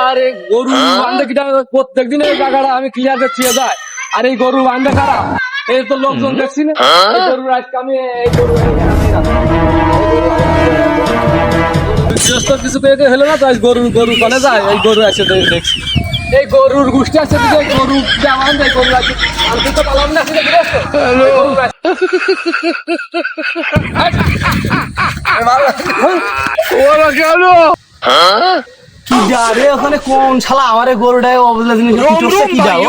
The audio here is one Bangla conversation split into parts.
আরে গরু বান্ধে কিটা প্রত্যেকদিন এই জায়গাটা আমি ক্লিয়ার করছি যায়। আর এই গরু বান্ধে খারাপ, এই তো লোকজন দেখছি না। এই গরুর আজকে আমি এই গরু কিছু পেয়ে হলো না, তো গরু গরু কলে যায়। এই গরু আছে দেখছি, এই গরুর গোষ্ঠী আছে, গরু আমার এই গরু আছে। আমি তো পালাম না, আরে ওখানে কোন শালা আমার গরুটায় অবলা জিনিস কি যাও?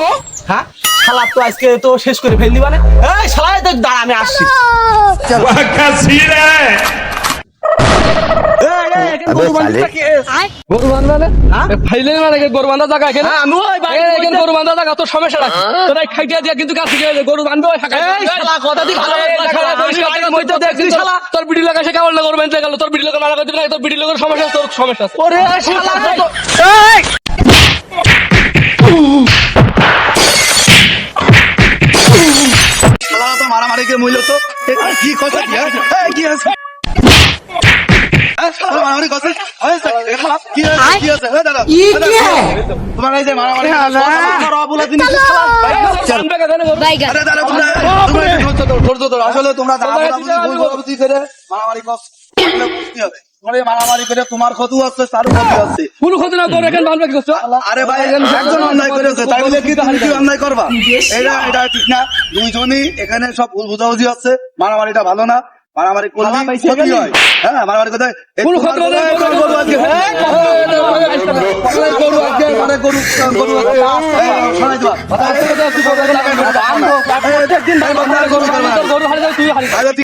হ্যাঁ শালা তো আজকে তো শেষ করে ফেললি মানে। এই শালা তো দাঁড়া, আমি আসছি। গরু বান্ধা ফাইলে মানে গরু বান্ধা জায়গা এখানে গরু বান্ধা জায়গা তোর সমস্যা রাখি তোরা খাইটিয়া দিয়া কিন্তু কাছে গরু বান্ধবে তোর বিড়ি লাগা সে কেমন গরু বান্ধতে গেল, তোর বিড়ি লাগা না লাগাতে তোর বিড়ি লাগার সমস্যা, তোর সমস্যা আছে। মারামারি কে মূল্য তো কি কথা কি আছে মারামারি কথা কি আছে দাদা তোমার এই যে মারামারি আসলে তোমরা মারামারি মারামারি করে তোমার ক্ষতি হচ্ছে, তারও ক্ষতি হচ্ছে। কোনো ক্ষতি না তোর এখানে বান্ধবে কি করছো? আরে ভাই একজন অন্যায় করেছে, তাই বলে কি তুমি কি অন্যায় করবা? এটা ঠিক না। দুইজনই এখানে সব ভুল বুঝাবুঝি হচ্ছে। মারামারিটা ভালো না, মারামারি করলে ক্ষতি হয়। হ্যাঁ মারামারি কোথায় গরু